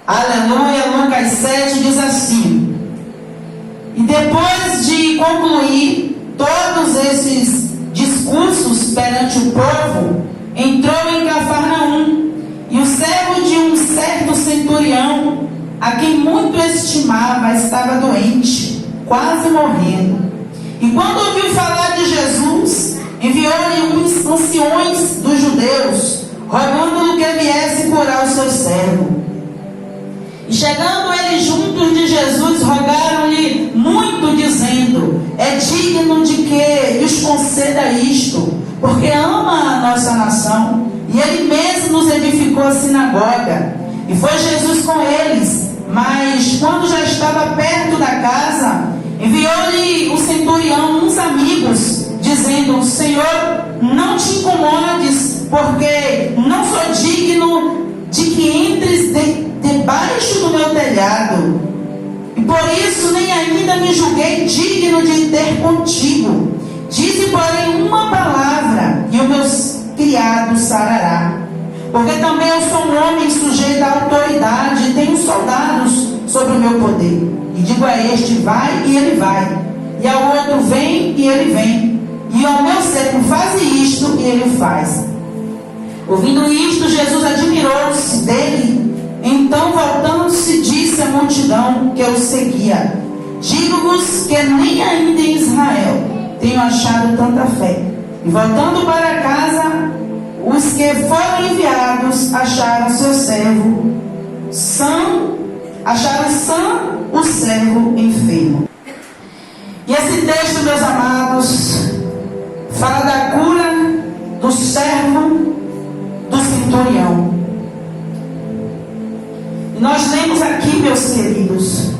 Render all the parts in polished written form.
Aleluia. Lucas 7 diz assim: e depois de concluir todos esses discursos perante o povo, entrou em Cafarnaum, e o servo de um certo centurião, a quem muito estimava, estava doente, quase morrendo. E quando ouviu falar de Jesus, enviou-lhe uns anciões dos judeus, rogando-lhe que viesse curar o seu servo. E chegando eles juntos de Jesus, rogaram-lhe muito, dizendo: é digno de que lhes conceda isto, porque ama a nossa nação. E ele mesmo nos edificou a sinagoga. E foi Jesus com eles, mas quando já estava perto da casa, enviou-lhe o centurião uns amigos, dizendo: Senhor, não te incomodes, porque não sou digno de que entres debaixo do meu telhado, e por isso nem ainda me julguei digno de ter contigo. Dize, porém, uma palavra, e o meu criado sarará. Porque também eu sou um homem sujeito à autoridade, e tenho soldados sobre o meu poder. E digo a este: vai, e ele vai. E ao outro: vem, e ele vem. E ao meu servo: faze isto, e ele faz. Ouvindo isto, Jesus admirou-se dele. Então, voltando-se, disse à multidão que o seguia: digo-vos que nem ainda em Israel tenho achado tanta fé. E voltando para casa, os que foram enviados acharam seu servo sã, acharam sã o servo enfermo. E esse texto, meus amados, fala da cura do servo do centurião. E nós lemos aqui, meus queridos,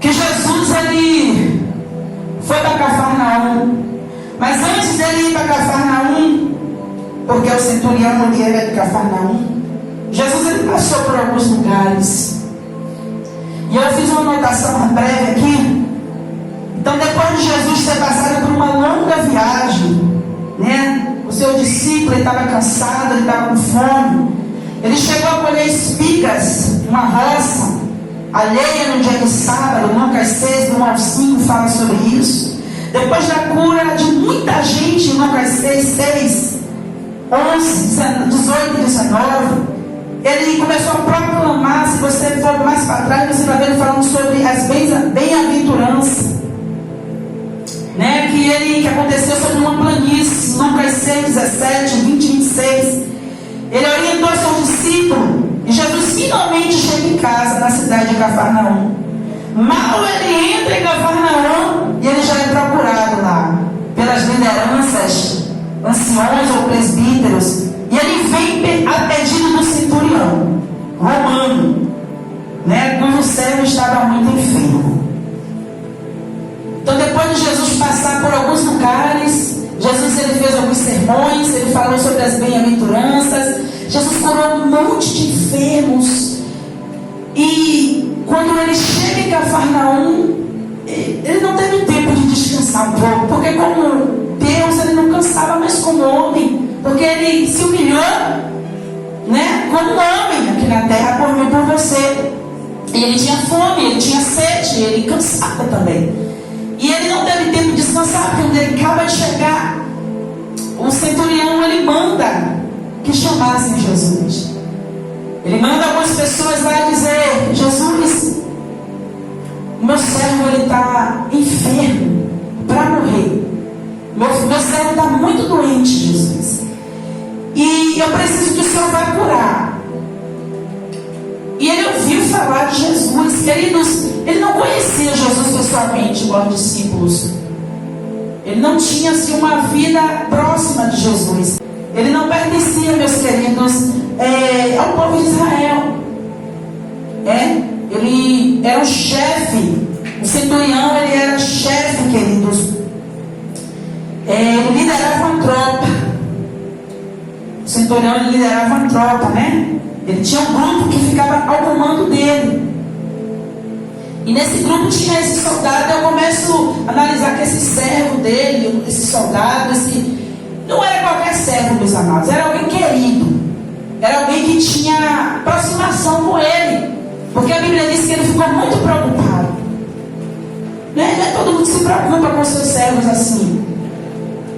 que Jesus, ele foi para Cafarnaum. Mas antes dele ir para Cafarnaum, porque o centurião ele era de Cafarnaum, Jesus ele passou por alguns lugares. E eu fiz uma anotação breve aqui. Então, depois de Jesus ter passado por uma longa viagem, né? O seu discípulo estava cansado, ele estava com fome. Ele chegou a colher espigas, uma roça alheia no dia de sábado. Lucas 6, do 1 ao 5 fala sobre isso. Depois da cura de muita gente, em Lucas 6, 11, 18 e 19, ele começou a proclamar. Se você for mais para trás, você vai ver ele falando sobre as bem-aventuranças, né? Que aconteceu sobre uma planície. Lucas 6, 17, 20 e 26. Ele orientou seu discípulo, e Jesus finalmente chega em casa, na cidade de Cafarnaum. Mal ele entra em Cafarnaum, e ele já é procurado lá pelas lideranças, anciões ou presbíteros. E ele vem a pedido do centurião romano, né, cujo servo estava muito enfermo. Então, depois de Jesus passar por alguns lugares, Jesus ele fez alguns sermões, ele falou sobre as bem-aventuranças. Jesus curou um monte de enfermos. E quando ele chega em Cafarnaum, ele não teve tempo de descansar um pouco, porque como Deus, ele não cansava mais como homem, porque ele se humilhou, né, como homem aqui na terra por mim e por você. E ele tinha fome, ele tinha sede, ele cansava também. E ele não teve tempo de descansar, porque quando ele acaba de chegar, o centurião ele manda que chamassem Jesus. Ele manda algumas pessoas lá dizer: Jesus, o meu servo ele está enfermo para morrer. Meu servo está muito doente, Jesus. E eu preciso que o Senhor vá curar. E ele ouviu falar de Jesus. Queridos, ele não conhecia Jesus pessoalmente, igual os discípulos. Ele não tinha assim uma vida próxima de Jesus. Ele não pertencia, meus queridos, ao povo de Israel. Ele era o chefe. O centurião, ele era chefe, queridos. Ele liderava uma tropa. O centurião, ele liderava uma tropa, né? Ele tinha um grupo que ficava ao comando dele. E nesse grupo tinha esse soldado. Eu começo a analisar que esse servo dele, esse soldado, não era qualquer servo, meus amados. Era alguém querido. era alguém que tinha aproximação com ele, porque a Bíblia diz que ele ficou muito preocupado. Não é todo mundo se preocupa com seus servos assim.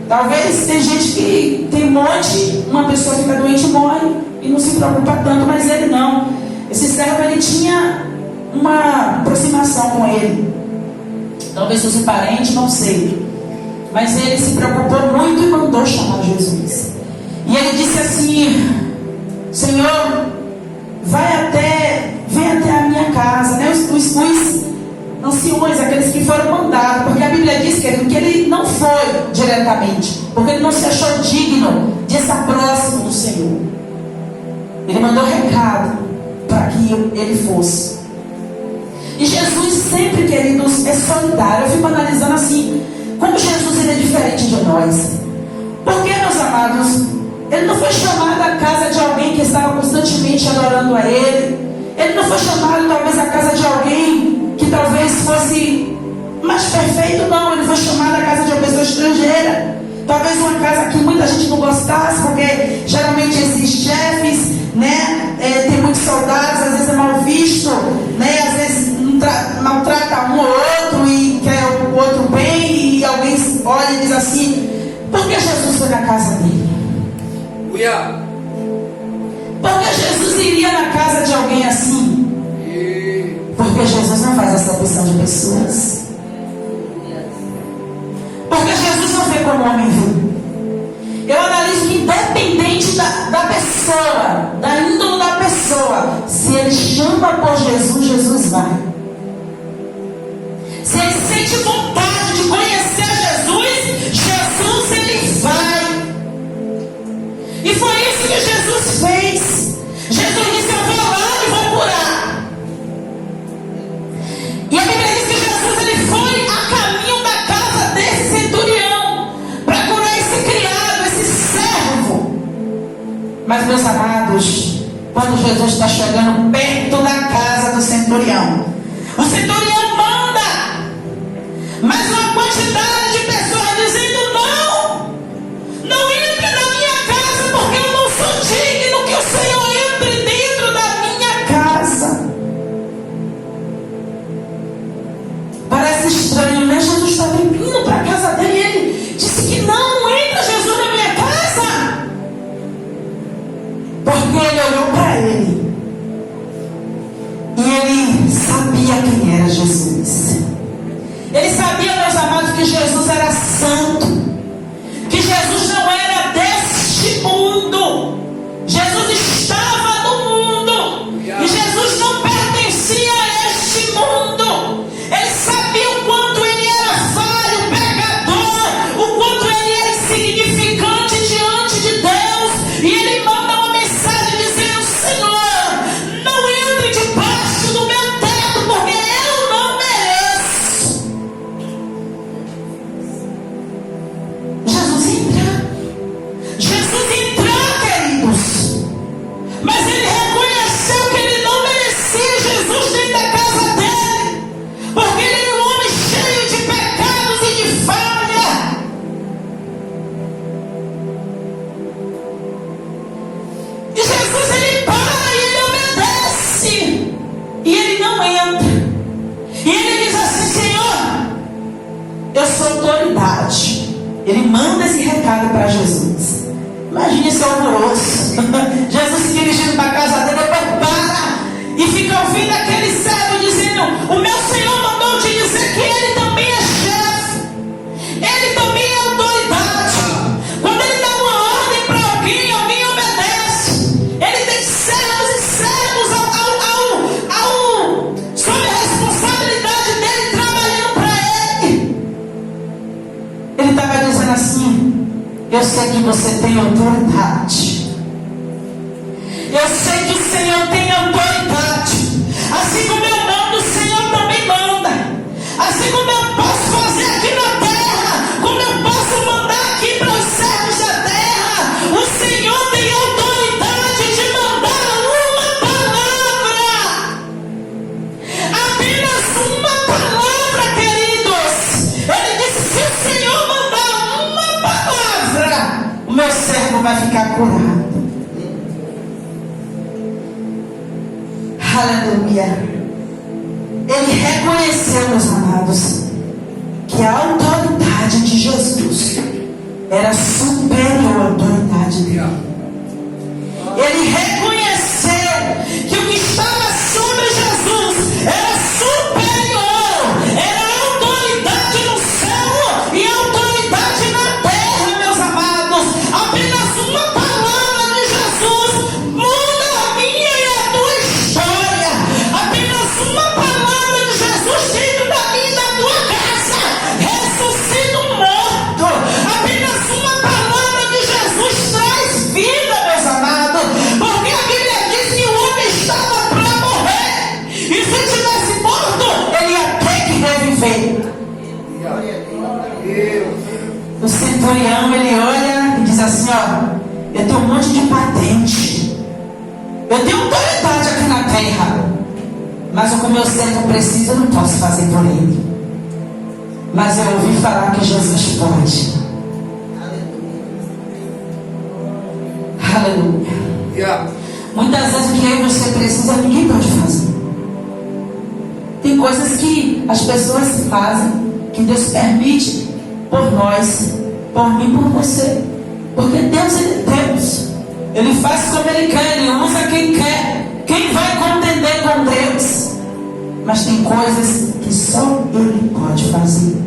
Talvez tem gente que tem um monte, uma pessoa fica doente e morre e não se preocupa tanto, mas ele não. Esse servo, ele tinha uma aproximação com ele. Talvez fosse parente, não sei. Mas ele se preocupou muito e mandou chamar Jesus. E ele disse assim: Senhor, vem até a minha casa, né? Os anciões, aqueles que foram mandados, porque a Bíblia diz que ele não foi diretamente, porque ele não se achou digno de estar próximo do Senhor. Ele mandou recado para que ele fosse. E Jesus sempre, queridos, é solidário. Eu fico analisando assim, como Jesus ele é diferente de nós. Porque, meus amados, ele não foi chamado à casa de alguém que estava constantemente adorando a ele. Ele não foi chamado talvez à casa de alguém que talvez fosse mais perfeito, não. Ele foi chamado à casa de uma pessoa estrangeira. Talvez uma casa que muita gente não gostasse, porque geralmente esses chefes, né, tem muitos soldados, às vezes é mal visto, né, às vezes maltrata um ou outro e quer o outro bem, e alguém olha e diz assim: por que Jesus foi na casa dele? Por que Jesus iria na casa de alguém assim? Porque Jesus não faz acepção de pessoas. Porque Jesus não vê como homem vê. Eu analiso que independente da pessoa, da índole da pessoa, se ele chama por Jesus, Jesus vai. Se ele sente vontade de conhecer Jesus, Jesus ele vai. E foi isso que Jesus fez. Jesus disse: eu vou lá e vou curar. E a Bíblia diz que Jesus ele foi a caminho da casa desse centurião para curar esse criado, esse servo. Mas, meus amados, quando Jesus está chegando perto da casa do centurião, o centurião manda, mas uma quantidade de pessoas dizendo: não entre na minha casa, porque eu não sou digno que o Senhor entre dentro da minha casa. Parece estranho, né? Jesus estava indo para a casa dele e ele disse que não entra Jesus na minha casa, porque ele olhou para ele e ele sabia quem era Jesus. Ele sabia, meus amados, que Jesus era santo, que Jesus não era deste mundo. Jesus estava no mundo e Jesus não pertencia a este mundo. Ele sabia o quanto ele era falho, pecador, o quanto ele era insignificante diante de Deus. E ele manda uma mensagem dizendo: Senhor, não entre debaixo do meu teto, porque eu não mereço. Jesus entrou, queridos, mas ele reconheceu que ele não merecia Jesus dentro da casa dele, porque ele era um homem cheio de pecados e de falha. E Jesus ele para e ele obedece, e ele não entra, e ele diz assim: Senhor, eu sou autoridade. Ele manda esse recado para Jesus. Imagine esse alvoroço. Jesus se dirigindo para a casa dele, depois para e fica ouvindo aquele servo dizendo: o meu Senhor mandou te dizer que ele também é chefe, ele também é autoridade. Quando ele dá uma ordem para alguém, alguém obedece. Ele tem servos e servos sob a responsabilidade dele, trabalhando para ele. Ele estava dizendo assim: eu sei que você tem autoridade. Eu sei que o Senhor tem autoridade. Assim como eu mando, o Senhor também manda. Assim como eu posso fazer aqui na terra, como eu posso mandar aqui para os servos da terra, o Senhor tem autoridade de mandar uma palavra. Apenas uma palavra, queridos. Ele disse: se o Senhor mandar uma palavra, o meu servo vai ficar curado. Aleluia. Ele reconheceu, meus amados, que a autoridade de Jesus era superior à autoridade dele. Ele reconheceu que o que estava sobre Jesus era superior, era autoridade no céu e autoridade na terra, meus amados. Apenas uma palavra de Jesus muda a minha e a tua história. Apenas uma palavra de Jesus dentro da minha e da tua casa ressuscita um morto. Apenas uma palavra de Jesus traz vida, meus amados. Porque a Bíblia diz que o homem estava para morrer. E se tivesse morto, ele ia ter que reviver. O centurião, ele olha e diz assim: ó, eu tenho um monte de patente, eu tenho autoridade aqui na terra, mas o que o meu servo precisa eu não posso fazer por ele. Mas eu ouvi falar que Jesus pode. Aleluia. Muitas vezes o que eu e você precisa ninguém pode fazer. Tem coisas que as pessoas fazem, que Deus permite por nós, por mim, por você. Porque Deus, Ele é Deus. Ele faz como Ele quer, Ele usa quem quer. Quem vai contender com Deus? Mas tem coisas que só Ele pode fazer.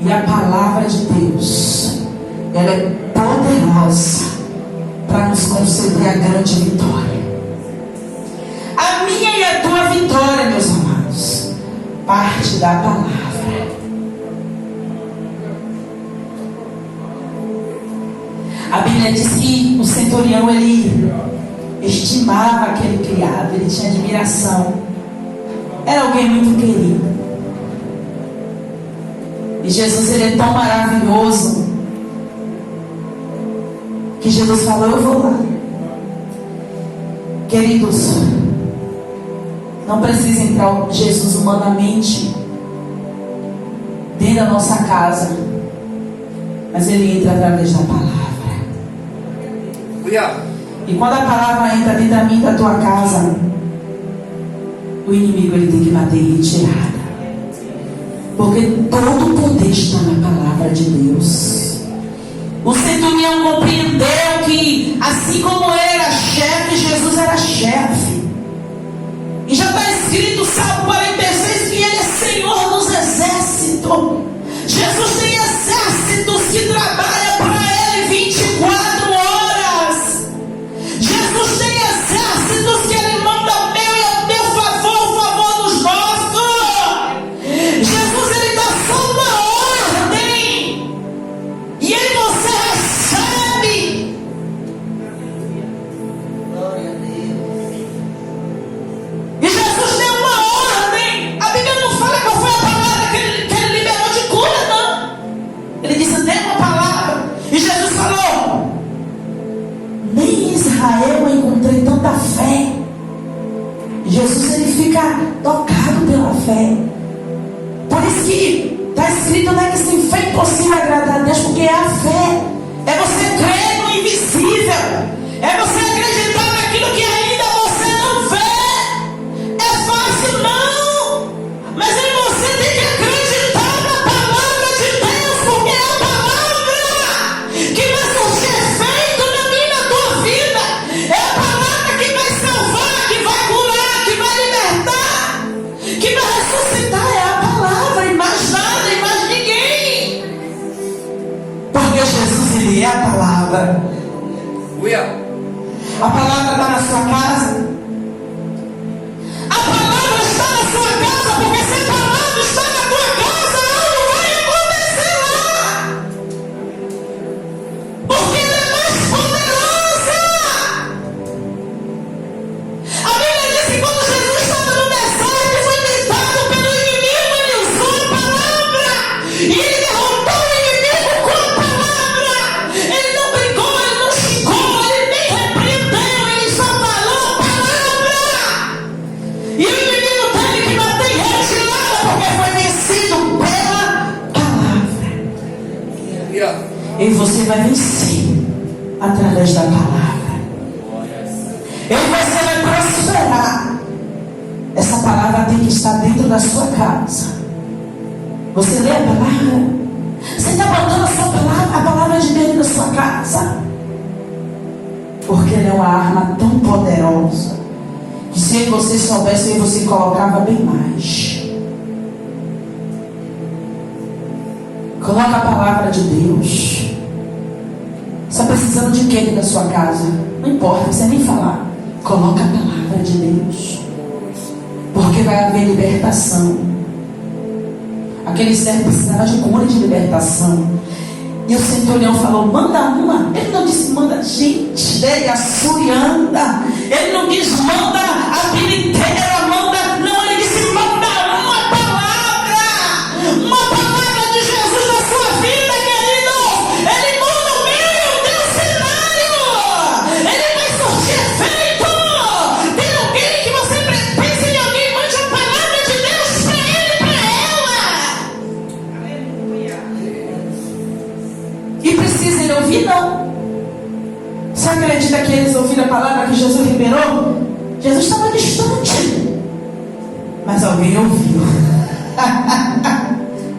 E a palavra de Deus, ela é poderosa para nos conceder a grande vitória. A minha e a tua vitória, meus amados, parte da palavra. A Bíblia diz que o centurião, ele estimava aquele criado, ele tinha admiração. Era alguém muito querido. E Jesus, ele é tão maravilhoso que Jesus falou: eu vou lá. Queridos, não precisa entrar Jesus humanamente dentro da nossa casa, mas Ele entra através da palavra. E quando a palavra entra dentro da minha e da tua casa, o inimigo, ele tem que bater em retirada. Porque todo o poder está na palavra de Deus. O centurião compreendeu que, assim como ele era chefe, Jesus era chefe. E já está escrito, Salmo 46, que ele é Senhor dos exércitos. Jesus tem exércitos que trabalham para ele 24 horas. Jesus tem exércitos que ele manda ao meu e ao teu favor, o favor dos nossos. Jesus, ele dá só uma ordem e aí você recebe. Glória a Deus. E Jesus deu uma ordem. A Bíblia não fala qual foi a palavra que ele liberou de cura, não. Ele disse: dê uma palavra. E Jesus falou: nem em Israel eu encontrei tanta fé. Jesus, ele fica tocado pela fé. Por isso que está escrito, né, que sem fé é impossível agradar a Deus, porque é a fé. É você crer no invisível. É você acreditar naquilo que ainda você não vê. É fácil, não. Mas aí você tem que acreditar na palavra de Deus, porque é a palavra que vai surtir efeito na minha e na tua vida. É a palavra que vai salvar, que vai curar, que vai libertar, que vai ressuscitar. É a palavra, e mais nada, e mais ninguém. Porque Jesus, ele é a palavra. A palavra está na sua casa. A palavra está na sua casa, porque se a palavra está na tua casa, algo vai acontecer lá. Porque ela é mais poderosa. A Bíblia diz que quando Jesus estava no deserto e foi tentado pelo inimigo, ele usou a palavra. E ele derrotou o inimigo com a palavra. Ele não brigou, ele não xingou, ele nem repreendeu, ele só falou a palavra. E o inimigo teve que bater em retirada, porque foi vencido pela palavra. E você vai vencer através da palavra. E você vai prosperar essa palavra tem que estar dentro da sua casa. Você lê a palavra? Você está botando a palavra de Deus na sua casa? Porque ela é uma arma tão poderosa que se você soubesse, você colocava bem mais. Coloca a palavra de Deus. Você está precisando de quê na sua casa? Não importa, não precisa nem falar. Coloca a palavra de Deus, porque vai haver libertação. Aquele servo precisava de cura, de libertação. E o centurião falou: manda uma. Ele não disse manda gente, a surianda. Ele não diz manda a vida inteira, manda. Não, ele disse manda uma palavra. Uma palavra de Jesus na sua vida, querido. Ele muda o meio, o teu cenário. Ele vai surtir efeito. Tem alguém que você precisa de alguém, mande a palavra de Deus para ele e para ela. E precisa ele ouvir? Não. Você acredita que eles ouviram a palavra que Jesus liberou? Jesus estava distante, mas alguém ouviu.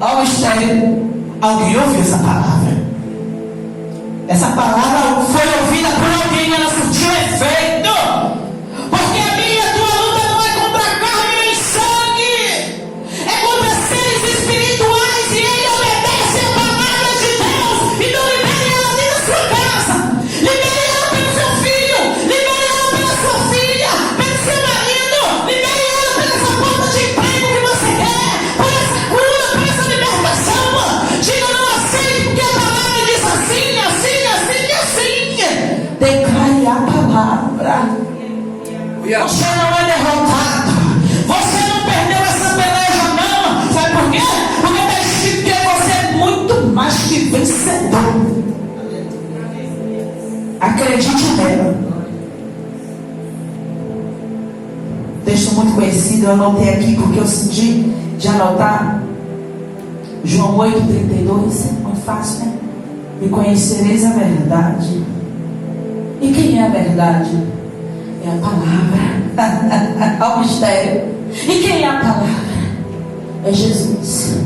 Olha o mistério. Alguém ouviu essa palavra. Essa palavra foi ouvida por alguém, ela surtiu efeito. Porque a minha e a tua luta não é contra a carne nem sangue, é contra seres espirituais, e ele obedece a palavra de Deus. Então libere ela dentro da sua casa, libere ela pelo seu filho, libere ela pela sua filha, pelo seu marido, libere ela pela essa porta de emprego que você quer, por essa cura, por essa libertação. Diga: não aceite, porque a palavra diz assim, assim, assim e assim. Declare a palavra. Você não é derrotado. Você não perdeu essa peleja, não. Sabe por quê? Porque está escrito que você é muito mais que vencedor. Acredite nela. Texto muito conhecido, eu anotei aqui porque eu senti de anotar. João 8,32. É muito fácil, né? E conhecereis a verdade. E quem é a verdade? É a palavra. Olha o mistério. E quem é a palavra? É Jesus.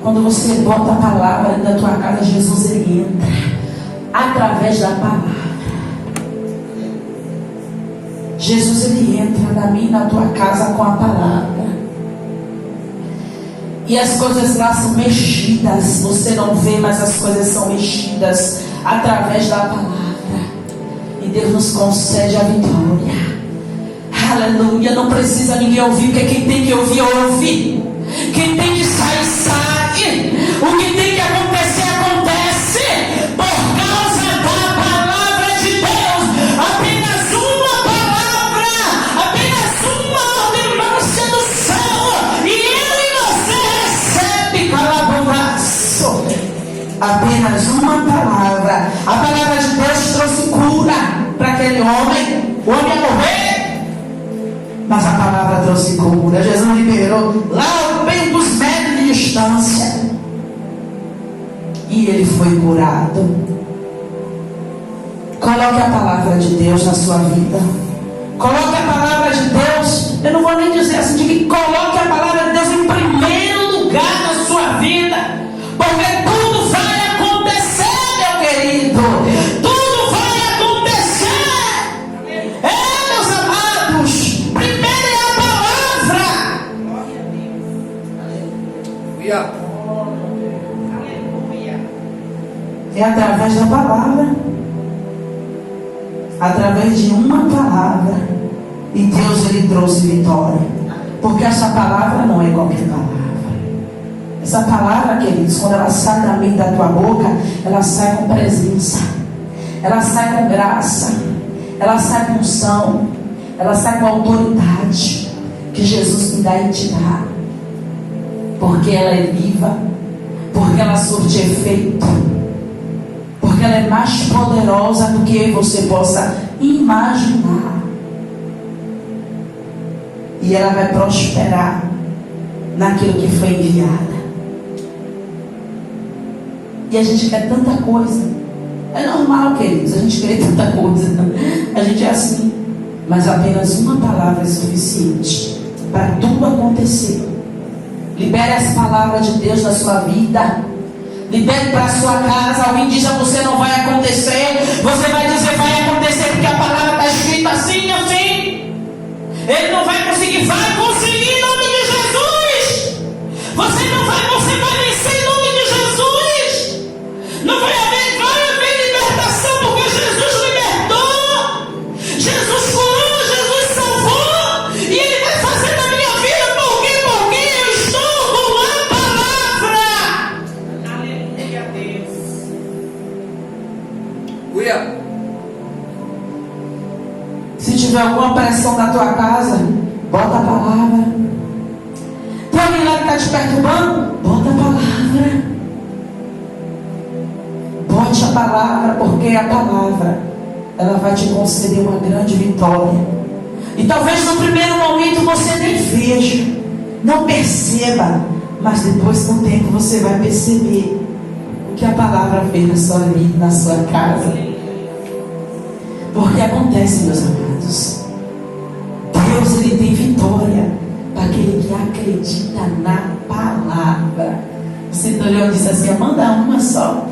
Quando você bota a palavra dentro da tua casa, Jesus ele entra através da palavra. Jesus ele entra na minha e na tua casa com a palavra. E as coisas lá são mexidas. Você não vê, mas as coisas são mexidas através da palavra. E Deus nos concede a vitória. Aleluia. Não precisa ninguém ouvir, porque quem tem que ouvir, ouve. Quem tem que sair, sai. O que tem que acontecer, acontece. Por causa da palavra de Deus. Apenas uma palavra, apenas uma ordenança do céu, e eu e você recebe calabouço. Apenas uma palavra. A palavra de Deus trouxe cura para aquele homem. O homem ia morrer, mas a palavra trouxe cura. Jesus liberou lá bem dos metros de distância, e ele foi curado. Coloque a palavra de Deus na sua vida. Coloque a palavra de Deus. Eu não vou nem dizer assim, de que coloque a palavra de Deus em primeiro lugar na sua vida, porque tudo vai acontecer, meu querido. Tudo vai acontecer. Meus amados, primeiro é a palavra. É através da palavra, através de uma palavra, e Deus ele trouxe vitória. Porque essa palavra não é qualquer palavra. Essa palavra, queridos, quando ela sai da mente da tua boca, ela sai com presença, ela sai com graça, ela sai com unção, ela sai com autoridade que Jesus me dá e te dá. Porque ela é viva, porque ela surte efeito, porque ela é mais poderosa do que você possa imaginar. E ela vai prosperar naquilo que foi enviada. E a gente quer tanta coisa. É normal, queridos, a gente quer tanta coisa. A gente é assim. Mas apenas uma palavra é suficiente para tudo acontecer. Libere as palavras de Deus na sua vida. Libere para a sua casa. Alguém diz a você: não vai acontecer. Você vai dizer: vai acontecer, porque a palavra está escrita assim, assim. Ele não vai conseguir. Vai conseguir em nome de Jesus. Você não vai, você vai vencer em nome de Jesus. Não vai haver libertação, porque Jesus libertou. Jesus curou, Jesus salvou. E Ele vai fazer na minha vida. Por quê? Porque eu estou com a palavra. Aleluia a Deus. Se tiver alguma pressão na tua casa, bota a palavra. Tem alguém lá que está te perturbando? Bota a palavra. Bote a palavra, porque a palavra, ela vai te conceder uma grande vitória. E talvez no primeiro momento você nem veja, não perceba, mas depois com o tempo você vai perceber o que a palavra fez na sua vida, na sua casa. Porque acontece, meus amados, Deus, Ele tem vitória para aquele que acredita na palavra. O centurião disse assim: manda uma só.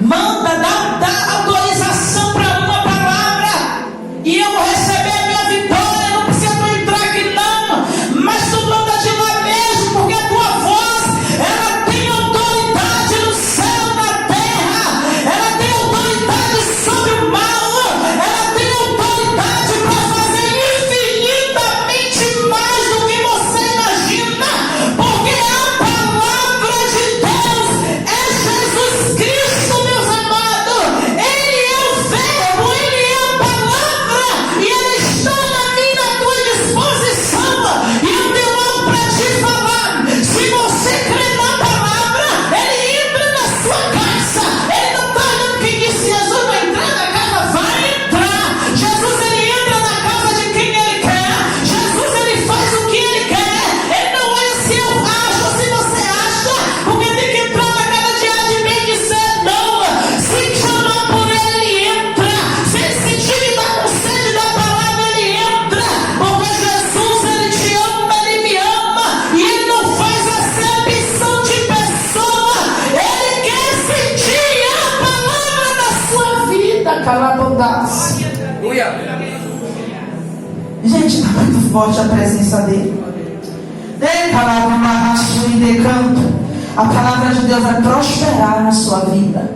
Manda, dá autorização para uma palavra, e eu vou receber a minha vitória. Não precisa tu entrar aqui não, mas tu manda de lá mesmo, porque a tua voz, ela tem autoridade no céu e na terra. Ela tem autoridade sobre o mal. Ela tem autoridade para fazer infinitamente mais do que você imagina, porque a palavra de Deus é Jesus Cristo, meus amados. Ele é o verbo, Ele é a palavra, e Ele está na minha, na tua disposição. E eu tenho algo para te falar. Se você crê na palavra, Ele entra na sua casa. Ele não está olhando quem disse: Jesus vai entrar na casa. Vai entrar. Jesus, Ele entra na casa de quem Ele quer. Jesus, Ele faz o que Ele quer. Ele não olha se eu acho ou se você acha, porque tem que entrar na casa de A, de B, de C, não. Se chamar por Ele, Ele entra. Se Ele sentir que está com sede da palavra, Ele entra. Porque Jesus, Ele te ama, Ele me ama, e Ele não faz acepção de pessoa. Ele quer sentir a palavra na sua vida. Calabandás. Gente, está muito forte a presença dele. A palavra de Deus vai prosperar na sua vida,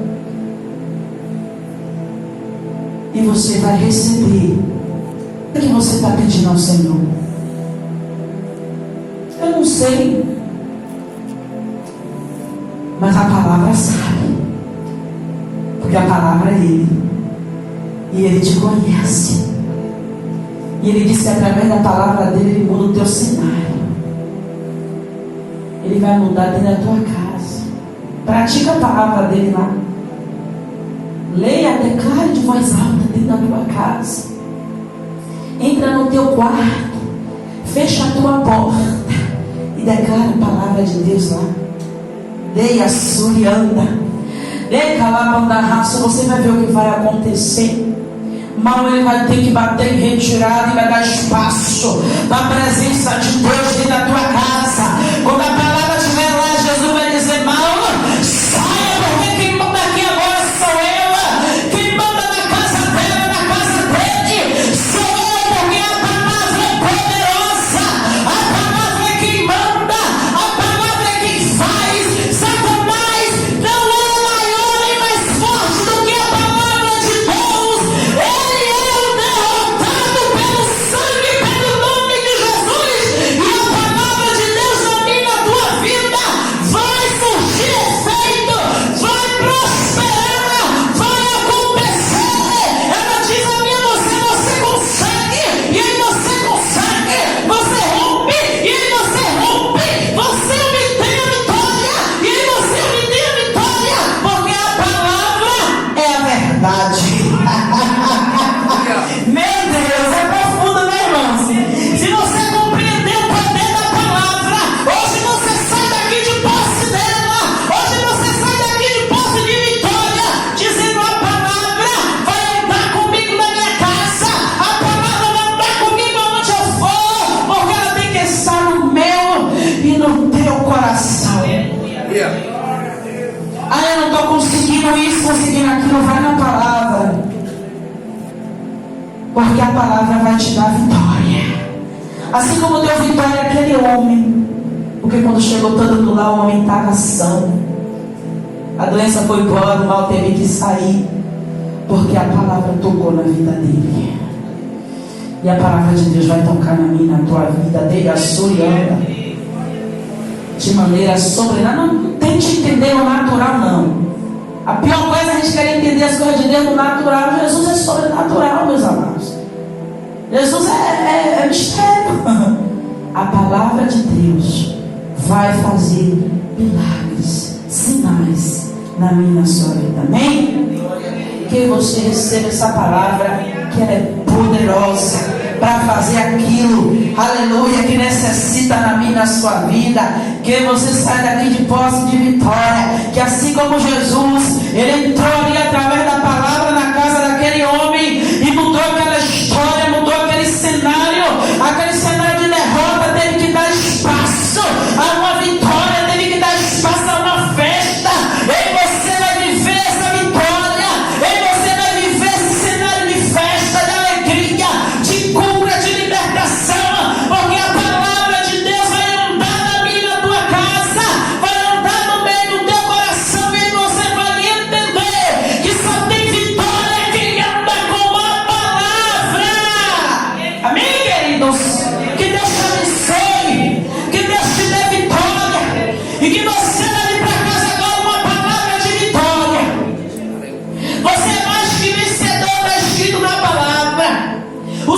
e você vai receber o que você está pedindo ao Senhor. Eu não sei, mas a palavra sabe, porque a palavra é Ele, e Ele te conhece. E Ele disse que através da palavra dele, Ele muda o teu cenário. Ele vai mudar dentro da tua casa. Pratica a palavra dele lá. Leia, declare de voz alta dentro da tua casa. Entra no teu quarto, fecha a tua porta e declara a palavra de Deus lá. Leia, surianda. Você vai ver o que vai acontecer. Mal ele vai ter que bater em retirada e vai dar espaço da presença de Deus dentro da tua casa. Quando a palavra estiver lá, Jesus vai dizer: mal, saia, porque quem manda aqui agora sou eu. Quem manda na casa dela, na casa dele, sou eu, porque a palavra é poderosa. A palavra é quem manda, a palavra é quem faz. Satanás não é maior e mais forte do que a palavra de Deus. Ele é o derrotado pelo sangue, pelo nome de Jesus. E a conseguindo aquilo, vai na palavra. Porque a palavra vai te dar vitória. Assim como deu vitória aquele homem. Porque quando chegou todo mundo lá, o homem estava são. A doença foi embora, o mal teve que sair. Porque a palavra tocou na vida dele. E a palavra de Deus vai tocar na minha, na tua vida. Dele açoriana. De maneira sobrenatural. Não tente entender o natural, não. A pior coisa é a gente querer entender as coisas de Deus no natural. Jesus é sobrenatural, meus amados. Jesus é mistério. A palavra de Deus vai fazer milagres, sinais na minha e na sua vida. Amém? Que você receba essa palavra, que ela é poderosa para fazer aquilo, aleluia, que necessita na minha e na sua vida. Que você saia daqui de posse de vitória. Que assim como Jesus, ele entrou ali através da palavra na casa daquele homem e mudou aquela história, mudou aquele cenário de derrota. Teve que dar espaço a uma vitória, teve que dar espaço a uma festa. E você vai viver essa vitória, e você vai viver esse cenário de festa, de alegria, de cura, de libertação, porque a palavra de Deus vai andar na minha e na tua casa, vai andar no meio do teu coração, e você vai entender que só tem vitória quem anda com a palavra. Amém, queridos? Que Deus te abençoe, que Deus te dê vitória, e que você leve para casa agora uma palavra de vitória. Você é mais que vencedor, está escrito na palavra. O